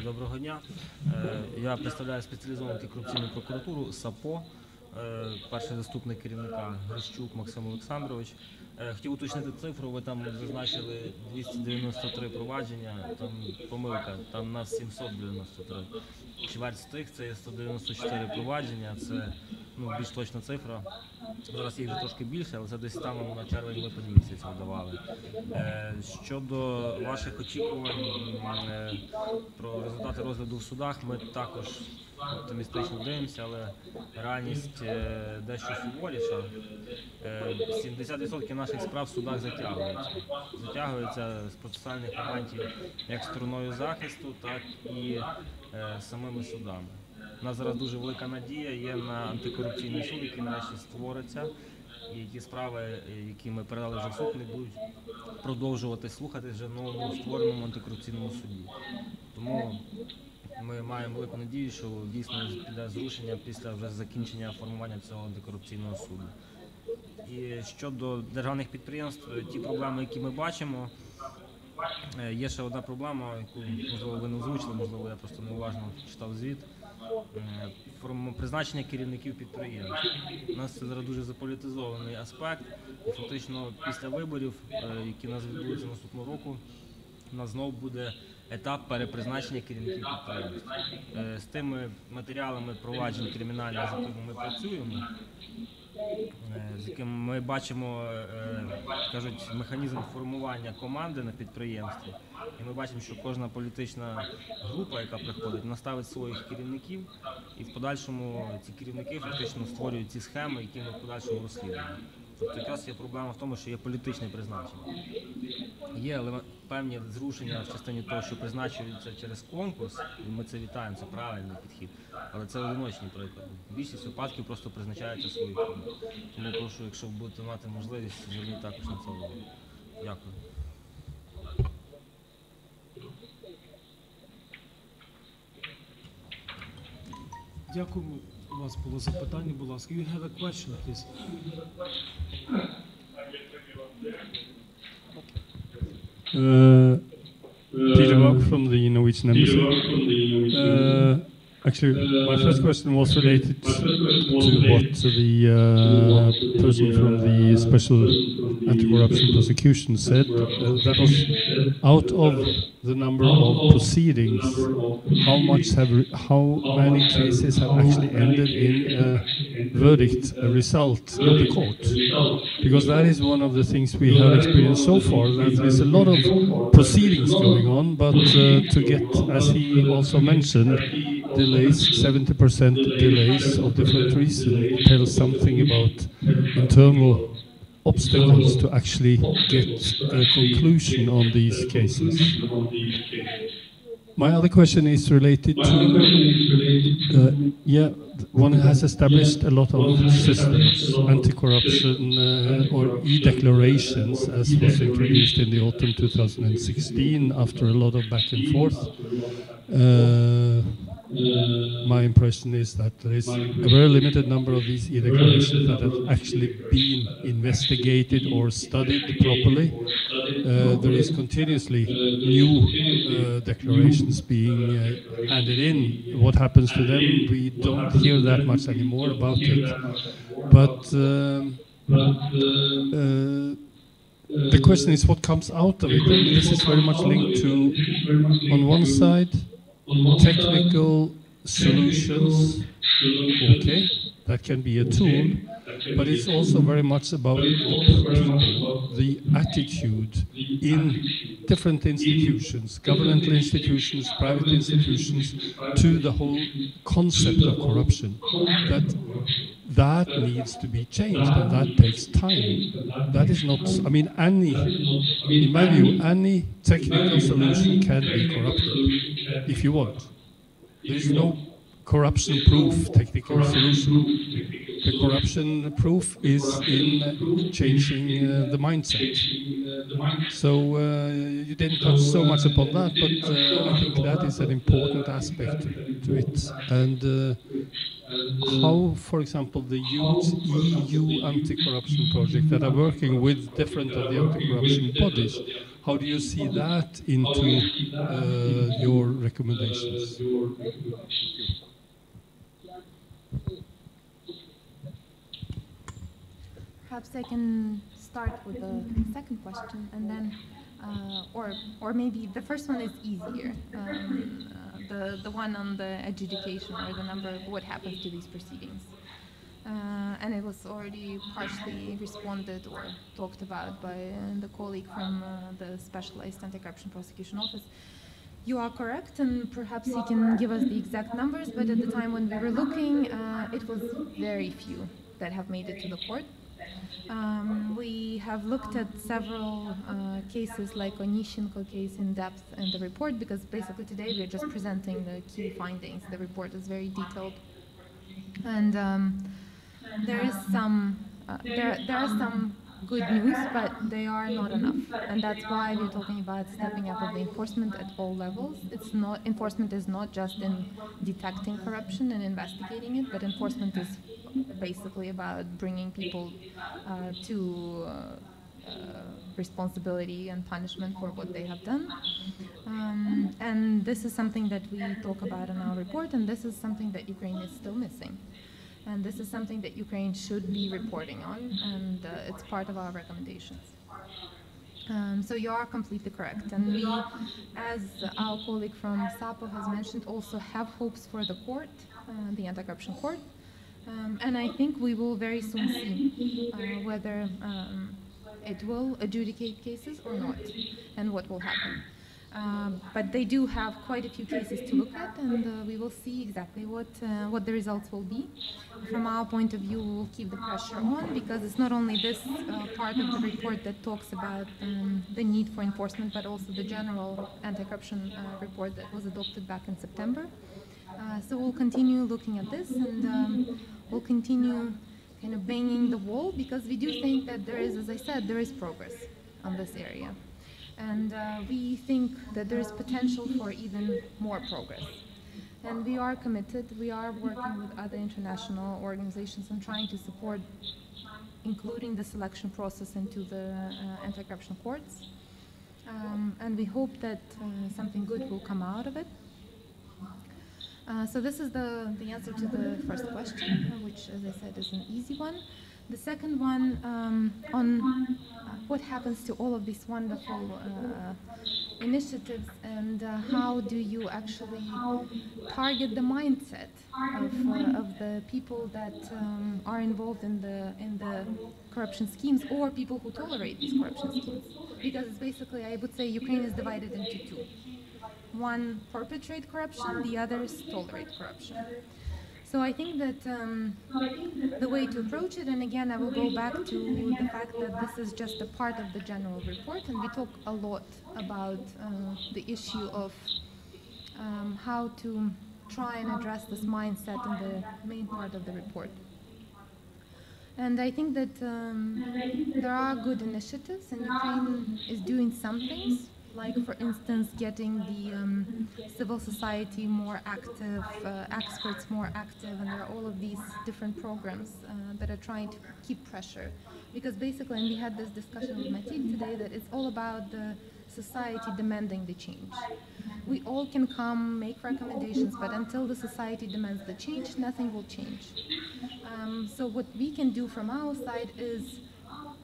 Доброго дня. Я представляю спеціалізовану антикорупційну прокуратуру САПО, перший заступник керівника Грищук Максим Олександрович. Хотів уточнити цифру, ви там зазначили 293 провадження, там помилка, там у нас 793. Чверть з тих це 194 провадження, це більш точна цифра. Зараз їх вже трошки більше, але це десь там на червень-липень місяць видавали. Щодо ваших очікувань про результати розгляду в судах, ми також оптимістично дивимося, але реальність дещо суворіша. 70% наших справ в судах затягуються. Затягуються з процесуальних моментів як стороною захисту, так і самими судами. У нас зараз дуже велика надія є на антикорупційний суд, який нарешті створиться, і ті справи, які ми передали вже в суд, не будуть продовжувати слухати вже в новому створеному антикорупційному суді. Тому ми маємо велику надію, що дійсно піде зрушення після вже закінчення формування цього антикорупційного суду. І щодо державних підприємств, ті проблеми, які ми бачимо, є ще одна проблема, яку, можливо, ви не озвучили, можливо, я просто неуважно читав звіт. Призначення керівників підприємств. У нас це зараз дуже заполітизований аспект, і фактично після виборів, які у нас відбудуться наступного року, у нас знову буде етап перепризначення керівників підприємств. З тими матеріалами проваджень кримінальних, з якими ми працюємо, з якими ми бачимо, кажуть, механізм формування команди на підприємстві. І ми бачимо, що кожна політична група, яка приходить, наставить своїх керівників, і в подальшому ці керівники фактично створюють ці схеми, які ми в подальшому розслідуємо. Тобто якраз є проблема в тому, що є політичне призначення. Є певні зрушення в частині того, що призначується через конкурс, і ми це вітаємо, це правильний підхід, але це одиночні приклади. Більшість випадків просто призначаються свої люди. Тому прошу, якщо ви будете мати можливість, зверніть також на це увагу. Дякую. Дякую. У вас було запитання, будь ласка. You have a question, please. Peter Buck from the Norwegian Embassy. Actually, my first question was related to what the person from the Special Anti-Corruption Prosecution said. That was out of the number of proceedings, how many cases have actually ended in a verdict, a result of the court? Because that is one of the things we have experienced so far, that there is a lot of proceedings going on, but to get, as he also mentioned, delays, 70% delays of different reasons, tells something about internal obstacles to actually get a conclusion on these cases. My other question is related to, one has established a lot of systems, anti-corruption or e-declarations, as was introduced in the autumn 2016 after a lot of back and forth. My impression is that there is a very limited number of these e-declarations that have actually been investigated or studied properly. There is continuously new declarations being handed in. What happens to them, we don't hear that much anymore about it. But the question is what comes out of it, and this is very much linked to, on one side, technical solutions, okay, that can be a tool, but it's also very much about the people, the attitude in different institutions, governmental institutions, private institutions, to the whole concept of corruption. That needs to be changed, and that takes time. That is not, I mean, in my view, any technical solution can be corrupted, if you want. There is no corruption-proof technical solution. The corruption proof is in changing the mindset. So you didn't touch so much upon that, but I think that is an important aspect to it. And how, for example, the youth EU anti-corruption project that are working with different of the anti-corruption bodies, how do you see that into your recommendations? Perhaps I can start with the second question, and then, or maybe the first one is easier. The one on the adjudication, or the number of what happens to these proceedings. And it was already partially responded or talked about by the colleague from the Specialized Anti-Corruption Prosecution Office. You are correct, and perhaps he can give us the exact numbers, but at the time when we were looking, it was very few that have made it to the court. We have looked at several cases like Onishchenko case in depth in the report, because basically today we're just presenting the key findings. The report is very detailed, and there is some there are some good news, but they are not enough, and that's why we're talking about stepping up of the enforcement at all levels. It's not, enforcement is not just in detecting corruption and investigating it, but enforcement is basically about bringing people to responsibility and punishment for what they have done. And this is something that we talk about in our report, and this is something that Ukraine is still missing. And this is something that Ukraine should be reporting on, and it's part of our recommendations. So you are completely correct. And we, as our colleague from SAPO has mentioned, also have hopes for the court, the anti-corruption court. And I think we will very soon see whether it will adjudicate cases or not, and what will happen. But they do have quite a few cases to look at, and we will see exactly what the results will be. From our point of view, we will keep the pressure on, because it's not only this part of the report that talks about the need for enforcement, but also the general anti-corruption report that was adopted back in September. So we'll continue looking at this, and we'll continue kind of banging the wall, because we do think that there is, as I said, there is progress on this area. And we think that there is potential for even more progress. And we are committed. We are working with other international organizations and trying to support, including the selection process into the anti-corruption courts. And we hope that something good will come out of it. So this is the answer to the first question, which, as I said, is an easy one. The second one, on what happens to all of these wonderful initiatives, and how do you actually target the mindset of the people that are involved in the corruption schemes, or people who tolerate these corruption schemes? Because it's basically, I would say, Ukraine is divided into two. One perpetrate corruption, the others tolerate corruption. So I think that the way to approach it, and again I will go back to the fact that this is just a part of the general report, and we talk a lot about the issue of how to try and address this mindset in the main part of the report. And I think that there are good initiatives, and Ukraine is doing some things, like, for instance, getting the civil society more active, experts more active, and there are all of these different programs that are trying to keep pressure. Because basically, and we had this discussion with my team today, that it's all about the society demanding the change. We all can come, make recommendations, but until the society demands the change, nothing will change. So what we can do from our side is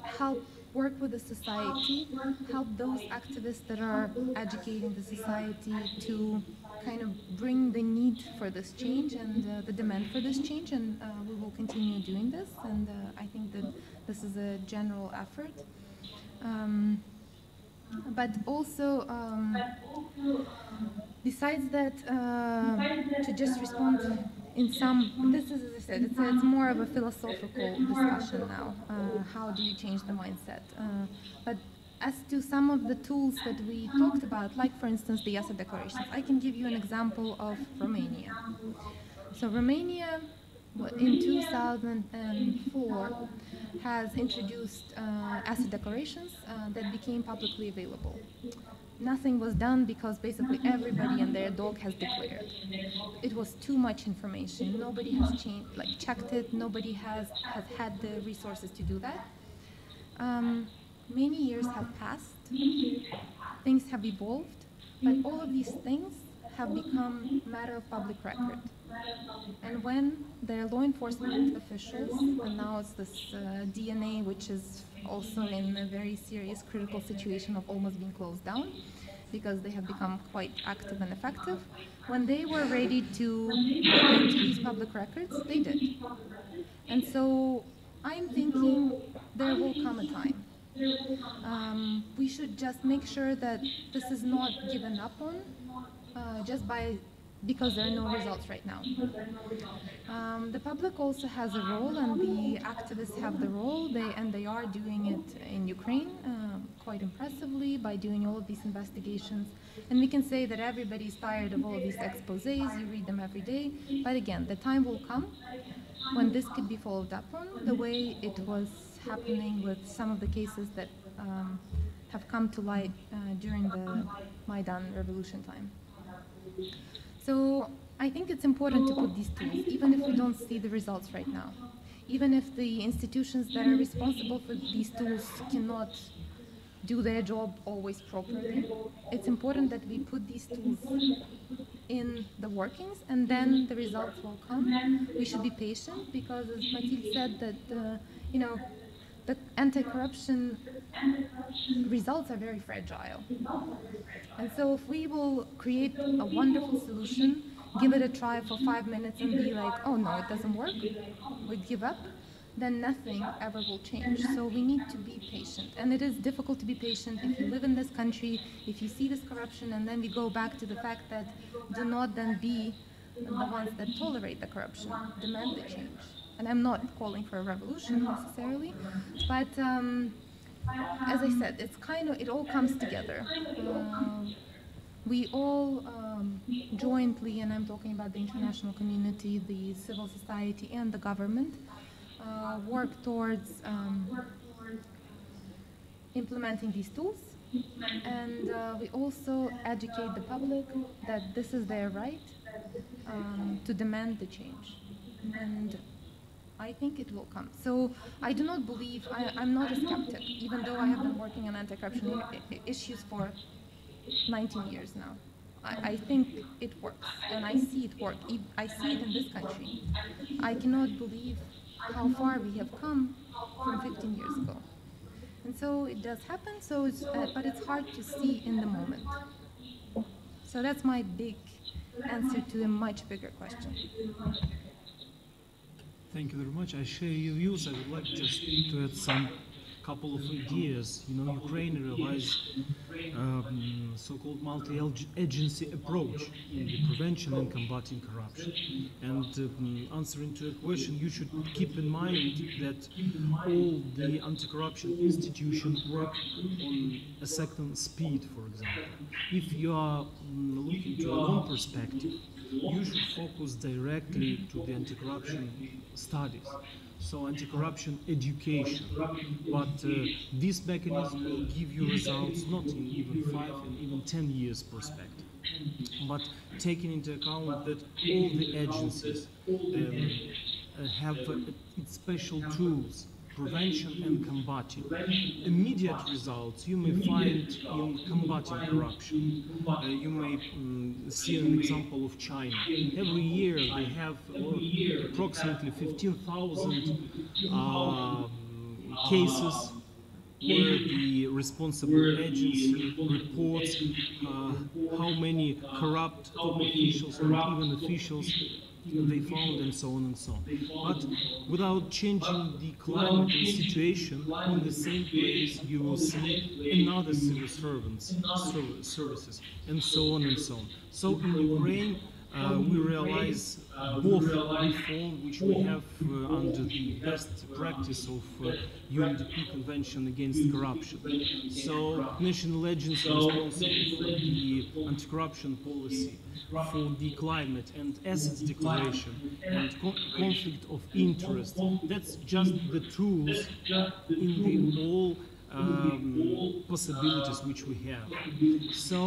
help work with the society, help those activists that are educating the society to kind of bring the need for this change and the demand for this change, and we will continue doing this, and I think that this is a general effort. But also, besides that, to just respond in some, this is, as I said, it's more of a philosophical discussion now. How do you change the mindset? But as to some of the tools that we talked about, like for instance the asset declarations, I can give you an example of Romania. So Romania, in 2004, has introduced asset declarations that became publicly available. Nothing was done because basically everybody and their dog has declared. It was too much information. Nobody has checked it. Nobody has had the resources to do that. Many years have passed. Things have evolved, but all of these things have become matter of public record. And when the law enforcement officials announce this DNA, which is also in a very serious critical situation of almost being closed down, because they have become quite active and effective, when they were ready to look into these public records, they did. And so I'm thinking there will come a time. We should just make sure that this is not given up on because there are no results right now. The public also has a role, and the activists have the role, and they are doing it in Ukraine quite impressively by doing all of these investigations. And we can say that everybody's tired of all of these exposés, you read them every day, but again, the time will come when this could be followed up on the way it was happening with some of the cases that have come to light during the Maidan revolution time. So I think it's important to put these tools, even if we don't see the results right now. Even if the institutions that are responsible for these tools cannot do their job always properly, it's important that we put these tools in the workings, and then the results will come. We should be patient, because as Mathilde said, that the anti-corruption results are very fragile. And so if we will create a wonderful solution, give it a try for 5 minutes and be like, oh no, it doesn't work, we give up, then nothing ever will change. So we need to be patient. And it is difficult to be patient if you live in this country, if you see this corruption, and then we go back to the fact that do not then be the ones that tolerate the corruption, demand the change. And I'm not calling for a revolution necessarily, but as I said, it's it all comes together. We all jointly, and I'm talking about the international community, the civil society, and the government, work towards implementing these tools, and we also educate the public that this is their right to demand the change. And I think it will come. So I do not believe, I'm not a skeptic, even though I have been working on anti-corruption issues for 19 years now. I think it works, and I see it work. I see it in this country. I cannot believe how far we have come from 15 years ago. And so it does happen, but it's hard to see in the moment. So that's my big answer to a much bigger question. Thank you very much. I share your views. I would like just to add some couple of ideas. Ukraine relies so-called multi-agency approach in the prevention and combating corruption. And answering to a question, you should keep in mind that all the anti-corruption institutions work on a second speed, for example. If you are looking to a long perspective, you should focus directly to the anti-corruption studies, so anti-corruption education. But this mechanism will give you results not in even 5 and even 10 years perspective, but taking into account that all the agencies have special tools, prevention and combating. Immediate results you may find in combating corruption. You may see an example of China. Every year they have approximately 15,000 cases where the responsible agency reports how many corrupt top officials and even officials they found, and so on and so on. But without changing the climate and situation, in the same place you will see another civil services, and so on and so on. So in Ukraine, we realize both reform which we have under the best practice of UNDP Convention Against Corruption. So national agency responsible for the anti-corruption policy, for the climate and assets declaration and conflict of interest. That's just the tools in the all possibilities which we have. So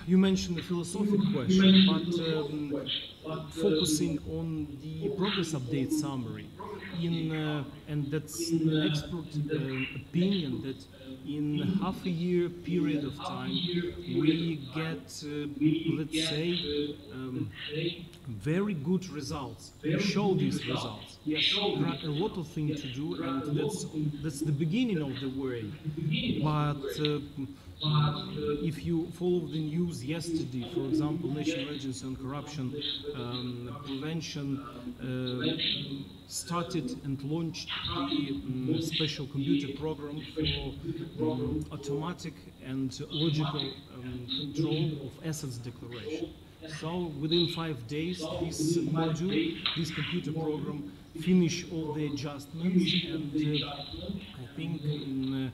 you mentioned a philosophical question, but focusing on the progress update summary, and that's an expert opinion that in half a year period of time we get, let's say, very good results. We show these results. Yes, there are a lot of things to do, and that's the beginning of the way. But if you follow the news yesterday, for example, National Agency on Corruption Prevention started and launched the special computer program for automatic and logical control of assets declaration. So within 5 days, this module, this computer program, finish all the adjustments, and I think in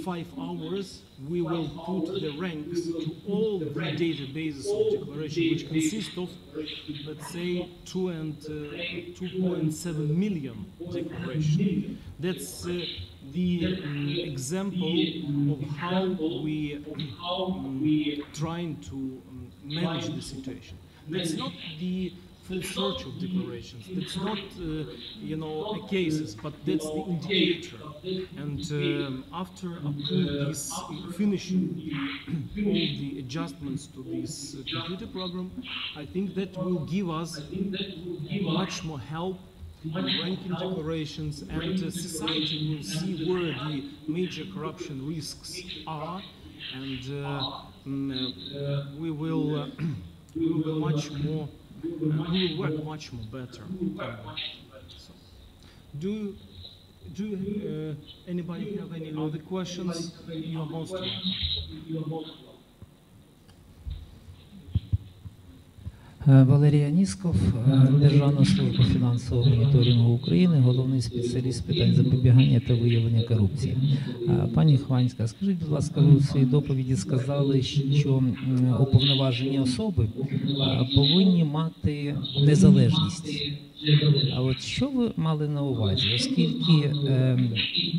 5 hours we will put the ranks to all the databases of declaration, which consist of, let's say, 2.7 million declarations. That's the example of how we trying to manage the situation. That's not the full search of declarations. That's not, cases, but that's the indicator. And after finishing all the adjustments to this computer program, I think that will give us much more help in ranking declarations, and society will see where the major corruption risks are, and we will much more. We will work much more better. So, do anybody have any other questions? You are most welcome. Валерій Нісков, Державна служба фінансового моніторингу України, головний спеціаліст з питань запобігання та виявлення корупції. Пані Хванська, скажіть, будь ласка, ви у своїй доповіді сказали, що уповноважені особи повинні мати незалежність. А от що ви мали на увазі, оскільки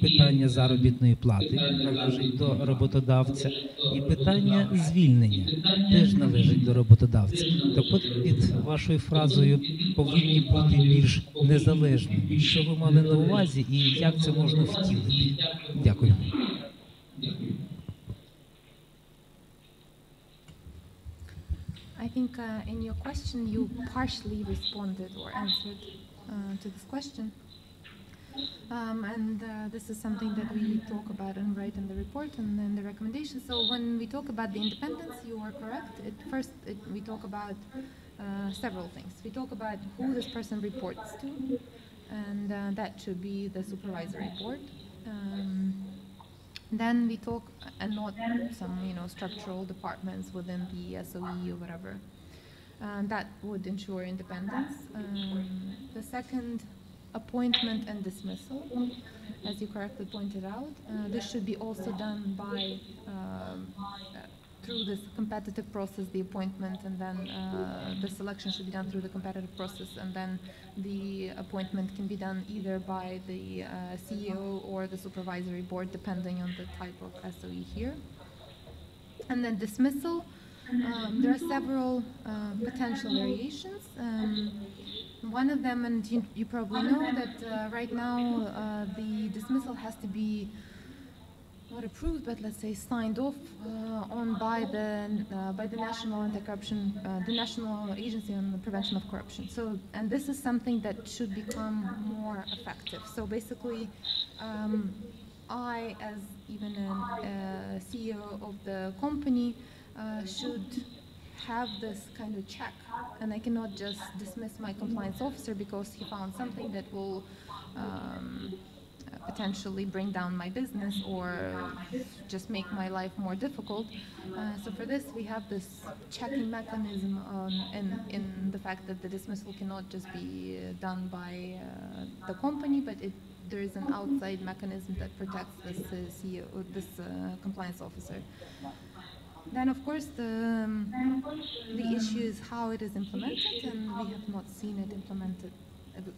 питання заробітної плати належить до роботодавця і питання звільнення теж належить до роботодавця. Так от під вашою фразою повинні бути більш незалежними. Що ви мали на увазі і як це можна втілити? Дякую. I think in your question you partially responded or answered to this question. And this is something that we talk about and write in the report and in the recommendation. So when we talk about the independence, you are correct. We talk about several things. We talk about who this person reports to, and that should be the supervisory board. Then we talk, and not some structural departments within the SOE or whatever. That would ensure independence. The second, appointment and dismissal, as you correctly pointed out. This should be also done by through this competitive process, the appointment, and then the selection should be done through the competitive process, and then the appointment can be done either by the CEO or the supervisory board, depending on the type of SOE here. And then dismissal, there are several potential variations. One of them, and you probably know that right now the dismissal has to be not approved, but let's say signed off on by the National Anti-Corruption, the National Agency on the Prevention of Corruption. So, and this is something that should become more effective. So basically, I, as even a CEO of the company, should have this kind of check, and I cannot just dismiss my compliance officer because he found something that will potentially bring down my business or just make my life more difficult. So for this, we have this checking mechanism in the fact that the dismissal cannot just be done by the company, but there is an outside mechanism that protects this CEO, this compliance officer. Then, of course, the issue is how it is implemented, and we have not seen it implemented.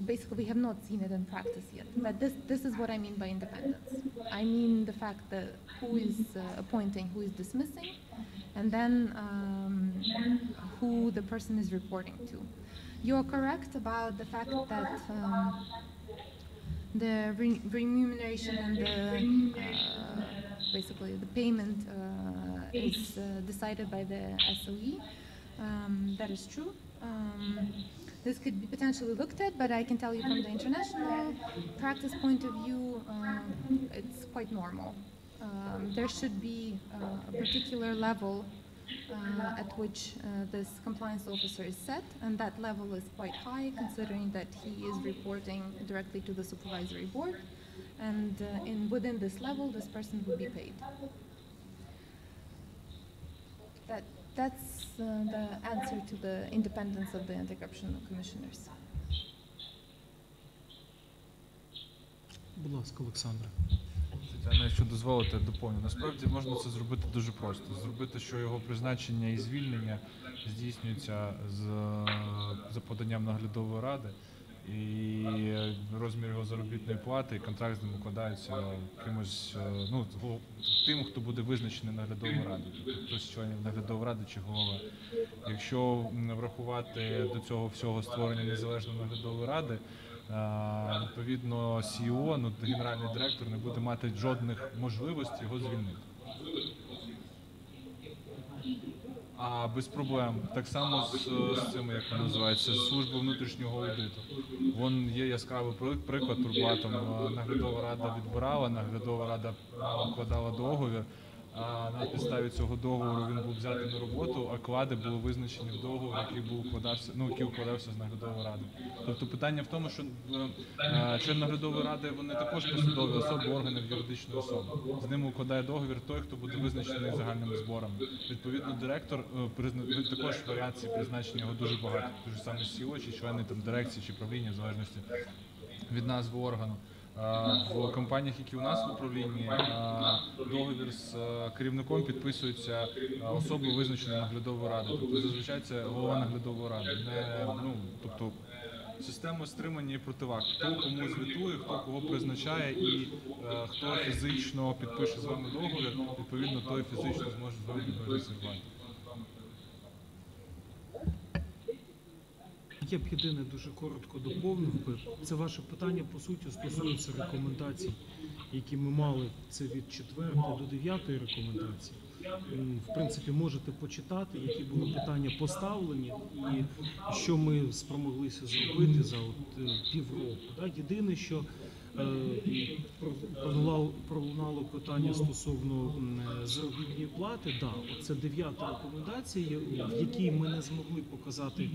Basically, we have not seen it in practice yet. But this is what I mean by independence. I mean the fact that who is appointing, who is dismissing, and then who the person is reporting to. You are correct about the fact that the remuneration and basically the payment is decided by the SOE. That is true. This could be potentially looked at, but I can tell you from the international practice point of view, it's quite normal. There should be a particular level at which this compliance officer is set, and that level is quite high considering that he is reporting directly to the supervisory board, and within this level this person would be paid. That's the answer to the independence of the anti-corruption commissioners. Будь ласка, Олександра. Тетяна, якщо дозволите, доповню. Насправді можна це зробити дуже просто. Зробити, що його призначення і звільнення здійснюється за поданням наглядової ради, і розмір його заробітної плати і контракт з ним укладається кимось, ну, тим, хто буде визначений наглядовою радою, тобто хтось з членів наглядової ради чи голова. Якщо врахувати до цього всього створення незалежної наглядової ради, відповідно CEO, ну, генеральний директор не буде мати жодних можливостей його звільнити. А без проблем. Так само з цим, як воно називається, служба внутрішнього аудиту. Вон є яскравий приклад, Турбатом. Наглядова рада відбирала, наглядова рада укладала договір, а на підставі цього договору він був взятий на роботу, а клади були визначені в договорі, який укладався з наглядової ради. Тобто питання в тому, що член наглядової ради, вони також посадові особи органів юридичної особи. З ними укладає договір той, хто буде визначений загальними зборами. Відповідно, директор, також варіації призначення його дуже багато. Те ж саме CEO, чи члени там дирекції, чи правління, в залежності від назви органу. В компаніях, які у нас в управлінні, договір з керівником підписується особою, визначеною наглядовою радою. Тобто зазвичай це голова наглядової ради. Тобто система стримання і противаг. Хто кому звітує, хто кого призначає і хто фізично підпише з вами договір, відповідно той фізично зможе з вами працювати. Я б єдине дуже коротко доповнив би. Це ваше питання, по суті, стосується рекомендацій, які ми мали, це від 4-ї до 9-ї рекомендації. В принципі, можете почитати, які були питання поставлені і що ми спромоглися зробити за півроку. Єдине, що пролунало питання стосовно заробітної плати, це 9-та рекомендація, в якій ми не змогли показати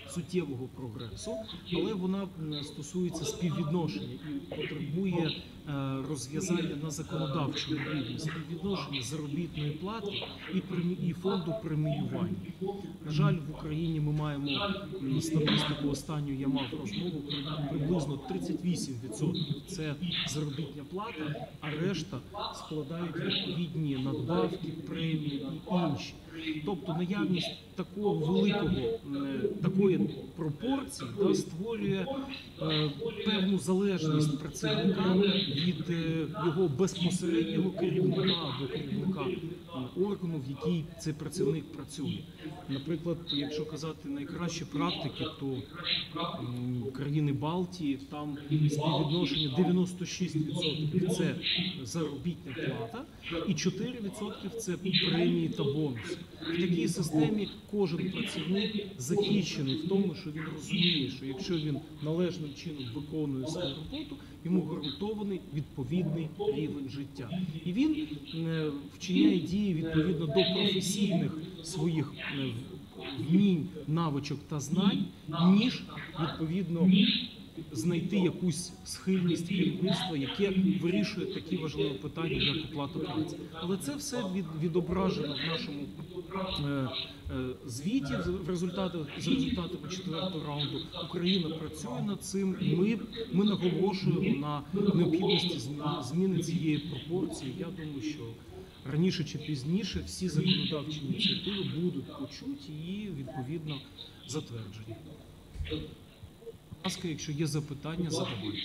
суттєвого прогресу, але вона стосується співвідношення і потребує розв'язання на законодавчому рівні, співвідношення заробітної плати і фонду преміювання. На жаль, в Україні ми маємо статистику, останню я мав розмову, приблизно 38% – це заробітня плата, а решта складають відповідні надбавки, премії і інші. Тобто наявність такої пропорції створює певну залежність працівника від його безпосереднього керівника або керівника органу, в якій цей працівник працює. Наприклад, якщо казати найкращі практики, то країни Балтії, там співвідношення 96% – це заробітна плата і 4% – це премії та бонуси. В такій системі кожен працівник захищений в тому, що він розуміє, що якщо він належним чином виконує свою роботу, йому гарантований відповідний рівень життя. І він вчиняє дії відповідно до професійних своїх вмінь, навичок та знань, ніж, відповідно, знайти якусь схильність керівництва, яке вирішує такі важливі питання, як оплата праці. Але це все відображено в нашому звіті з результатами 4-го раунду. Україна працює над цим, ми наголошуємо на необхідності зміни цієї пропорції. Я думаю, що раніше чи пізніше всі законодавчі ініціативи будуть почуті і, відповідно, затверджені. Будь ласка, якщо є запитання, задавайте.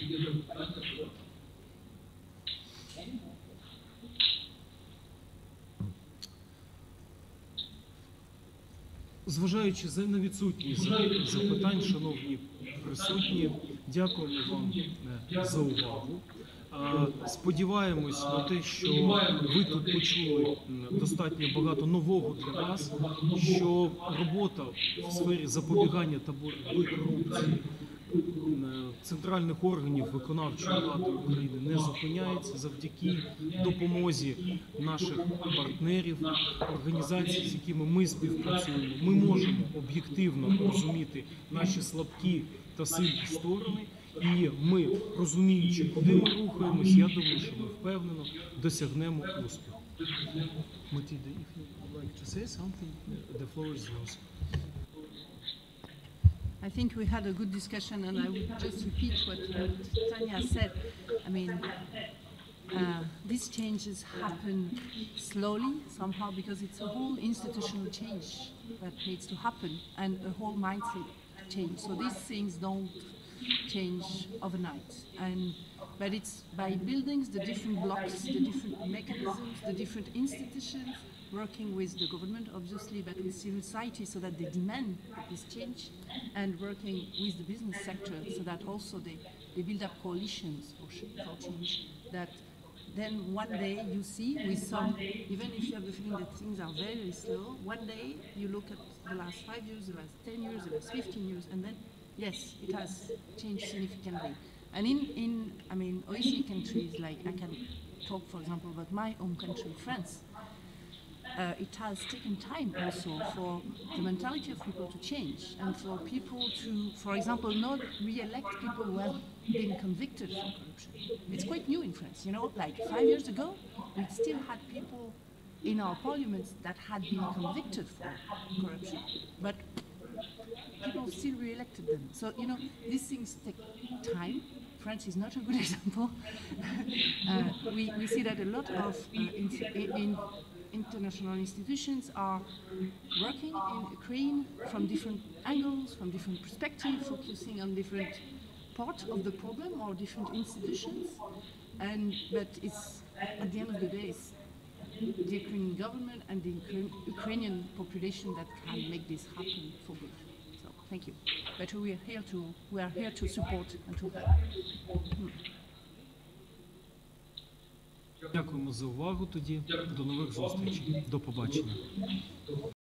Зважаючи на відсутність запитань, шановні присутні, дякуємо вам за увагу. Сподіваємось на те, що ви тут почули достатньо багато нового для вас, що робота в сфері запобігання та боротьби корупції центральних органів виконавчої влади України не зупиняється завдяки допомозі наших партнерів, організацій, з якими ми співпрацюємо. Ми можемо об'єктивно розуміти наші слабкі та сильні сторони, і ми, розуміючи, куди ми рухаємось, я думаю, що ми впевнено досягнемо успіху. Matilda, if you would like to say something, the floor is yours. I think we had a good discussion, and I would just repeat what Tanya said. I mean, these changes happen slowly somehow because it's a whole institutional change that needs to happen and a whole mindset change. So these things don't change overnight. But it's by building the different blocks, the different mechanisms, the different institutions, working with the government, obviously, but with civil society so that they demand this change, and working with the business sector so that also they build up coalitions for change, that then one day you see with some, even if you have the feeling that things are very, very slow, one day you look at the last 5 years, the last 10 years, the last 15 years, and then, yes, it has changed significantly. And I mean, OECD countries, like I can talk, for example, about my own country, France. It has taken time also for the mentality of people to change and for people to, for example, not re-elect people who have been convicted for corruption. It's quite new in France, you know, like 5 years ago, we still had people in our parliaments that had been convicted for corruption, but people still re-elected them. So, you know, these things take time. France is not a good example. We see that a lot of international institutions are working in Ukraine from different angles, from different perspectives, focusing on different parts of the problem or different institutions. But it's, at the end of the day, it's the Ukrainian government and the Ukrainian population that can make this happen for good. So, thank you. But we are here to support and to help. Дякуємо за увагу тоді. До нових зустрічей. До побачення.